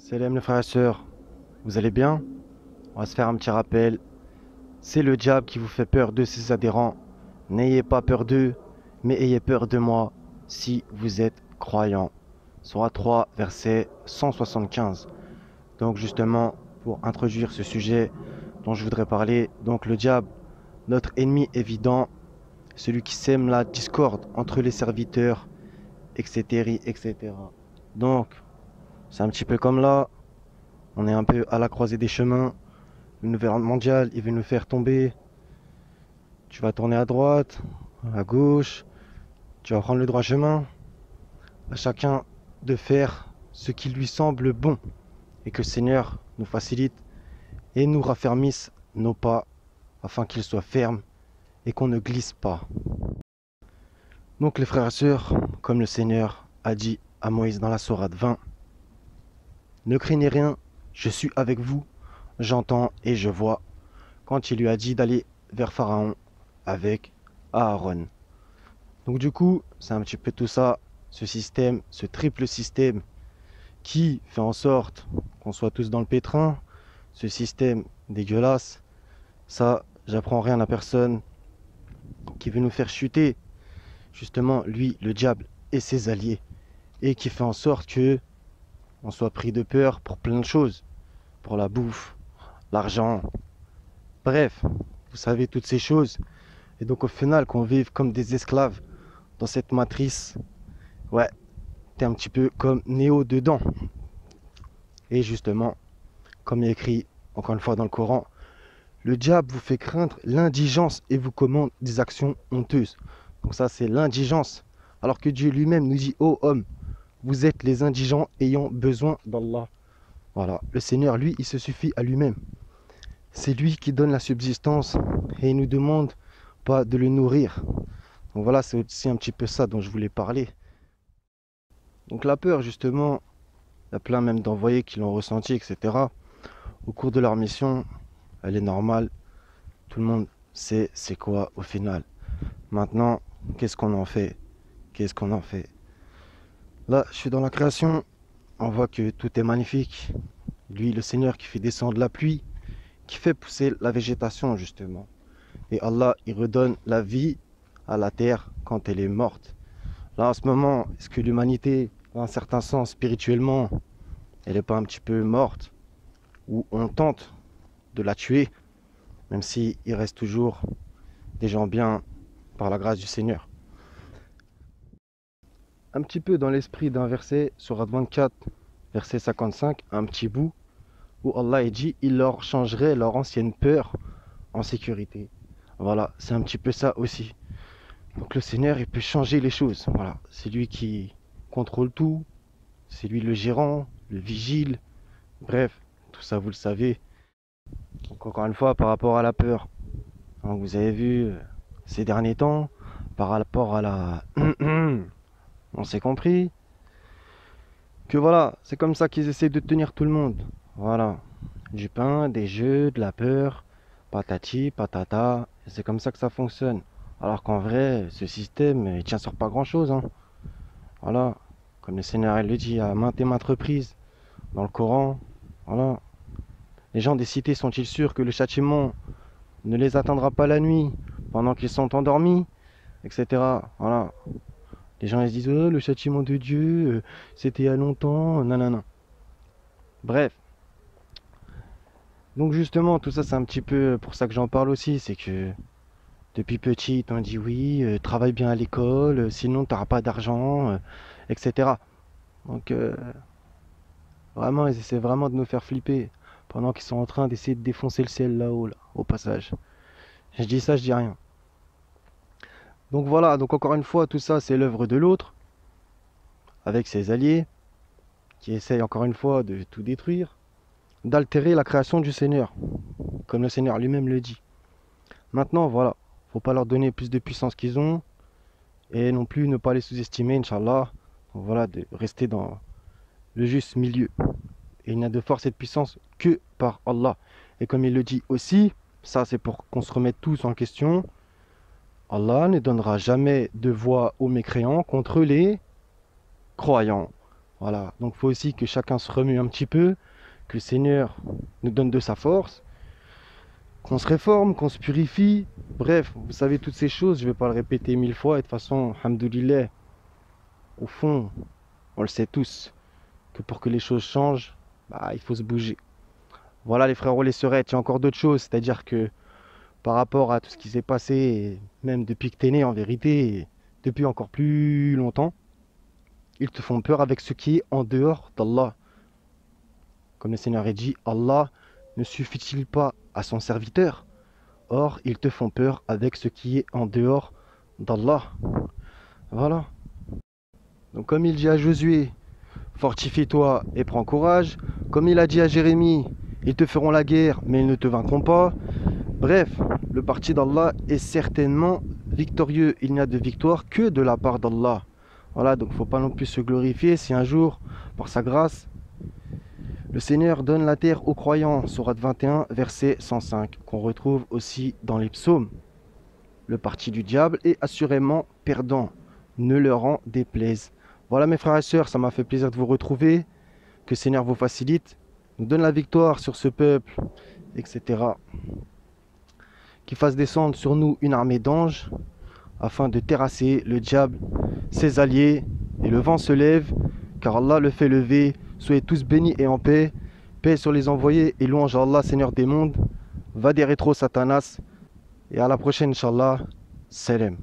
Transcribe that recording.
Salam les frères et sœurs, vous allez bien? On va se faire un petit rappel. C'est le diable qui vous fait peur de ses adhérents. N'ayez pas peur d'eux, mais ayez peur de moi si vous êtes croyant. Sourate 3, verset 175. Donc justement, pour introduire ce sujet dont je voudrais parler, donc le diable, notre ennemi évident, celui qui sème la discorde entre les serviteurs, etc., etc. Donc, c'est un petit peu comme là. On est un peu à la croisée des chemins. Le nouvel ordre mondial, il veut nous faire tomber. Tu vas tourner à droite, à gauche. Tu vas prendre le droit chemin. À chacun de faire ce qui lui semble bon. Et que le Seigneur nous facilite et nous raffermisse nos pas afin qu'ils soient fermes et qu'on ne glisse pas. Donc les frères et sœurs, comme le Seigneur a dit à Moïse dans la sourate 20, ne craignez rien, je suis avec vous, j'entends et je vois, quand il lui a dit d'aller vers Pharaon avec Aaron. Donc du coup, c'est un petit peu tout ça, ce système, ce triple système qui fait en sorte qu'on soit tous dans le pétrin, ce système dégueulasse, ça, j'apprends rien à personne, qui veut nous faire chuter, justement, lui, le diable et ses alliés, et qui fait en sorte que on soit pris de peur pour plein de choses, pour la bouffe, l'argent, bref, vous savez toutes ces choses, et donc au final qu'on vive comme des esclaves dans cette matrice, ouais, t'es un petit peu comme Néo dedans. Et justement, comme il est écrit encore une fois dans le Coran, le diable vous fait craindre l'indigence et vous commande des actions honteuses. Donc ça c'est l'indigence. Alors que Dieu lui-même nous dit, ô homme, vous êtes les indigents ayant besoin d'Allah. Voilà, le Seigneur lui, il se suffit à lui-même. C'est lui qui donne la subsistance et il nous demande pas de le nourrir. Donc voilà, c'est aussi un petit peu ça dont je voulais parler. Donc la peur, justement, il y a plein même d'envoyés qui l'ont ressenti, etc. Au cours de leur mission, elle est normale. Tout le monde sait c'est quoi au final. Maintenant, qu'est-ce qu'on en fait? Qu'est-ce qu'on en fait? Là, je suis dans la création. On voit que tout est magnifique. Lui, le Seigneur qui fait descendre la pluie, qui fait pousser la végétation, justement. Et Allah, il redonne la vie à la terre quand elle est morte. Là, en ce moment, est-ce que l'humanité, dans un certain sens, spirituellement, elle n'est pas un petit peu morte? Ou on tente de la tuer, même s'il reste toujours des gens bien par la grâce du Seigneur. Un petit peu dans l'esprit d'un verset, sourate 24, verset 55, un petit bout, où Allah dit « Il leur changerait leur ancienne peur en sécurité ». Voilà, c'est un petit peu ça aussi. Donc le Seigneur, il peut changer les choses. Voilà, c'est lui qui contrôle tout, c'est lui le gérant, le vigile, bref, tout ça vous le savez. Donc encore une fois, par rapport à la peur, donc, vous avez vu ces derniers temps, par rapport à la... On s'est compris que voilà, c'est comme ça qu'ils essaient de tenir tout le monde. Voilà, du pain, des jeux, de la peur, patati, patata, et c'est comme ça que ça fonctionne. Alors qu'en vrai, ce système, il tient sur pas grand-chose, hein. Voilà, comme le Seigneur elle le dit à maintes et maintes reprises dans le Coran. Voilà, les gens des cités sont-ils sûrs que le châtiment ne les atteindra pas la nuit pendant qu'ils sont endormis, etc. Voilà, les gens ils se disent oh, le châtiment de Dieu, c'était il y a longtemps, nanana. Bref, donc justement tout ça c'est un petit peu pour ça que j'en parle aussi, c'est que depuis petit on dit oui, travaille bien à l'école, sinon tu n'auras pas d'argent, etc. Donc vraiment ils essaient vraiment de nous faire flipper pendant qu'ils sont en train d'essayer de défoncer le ciel là-haut, là, au passage. Je dis ça, je dis rien. Donc voilà, donc encore une fois, tout ça c'est l'œuvre de l'autre, avec ses alliés, qui essayent encore une fois de tout détruire, d'altérer la création du Seigneur, comme le Seigneur lui-même le dit. Maintenant, voilà, faut pas leur donner plus de puissance qu'ils ont, et non plus ne pas les sous-estimer, Inch'Allah. Donc voilà, de rester dans le juste milieu. Et il n'y a de force et de puissance que par Allah. Et comme il le dit aussi, ça c'est pour qu'on se remette tous en question, Allah ne donnera jamais de voix aux mécréants contre les croyants. Voilà, donc il faut aussi que chacun se remue un petit peu, que le Seigneur nous donne de sa force, qu'on se réforme, qu'on se purifie. Bref, vous savez toutes ces choses, je ne vais pas le répéter 1000 fois. Et de toute façon, alhamdoulilah, au fond, on le sait tous, que pour que les choses changent, bah, il faut se bouger. Voilà les frérots, les sœurettes, il y a encore d'autres choses, c'est-à-dire que par rapport à tout ce qui s'est passé, et même depuis que tu es né en vérité, et depuis encore plus longtemps, ils te font peur avec ce qui est en dehors d'Allah. Comme le Seigneur a dit, Allah ne suffit-il pas à son serviteur? Or, ils te font peur avec ce qui est en dehors d'Allah. Voilà. Donc comme il dit à Josué, fortifie-toi et prends courage. Comme il a dit à Jérémie, ils te feront la guerre, mais ils ne te vaincront pas. Bref, le parti d'Allah est certainement victorieux. Il n'y a de victoire que de la part d'Allah. Voilà, donc il ne faut pas non plus se glorifier si un jour, par sa grâce, le Seigneur donne la terre aux croyants. Sourate 21, verset 105, qu'on retrouve aussi dans les psaumes. Le parti du diable est assurément perdant. Ne leur en déplaise. Voilà mes frères et sœurs, ça m'a fait plaisir de vous retrouver. Que le Seigneur vous facilite, nous donne la victoire sur ce peuple, etc. Qu'il fasse descendre sur nous une armée d'anges afin de terrasser le diable, ses alliés, et le vent se lève, car Allah le fait lever. Soyez tous bénis et en paix. Paix sur les envoyés et louange à Allah, Seigneur des mondes. Va des rétro Satanas. Et à la prochaine, Inch'Allah. Salam.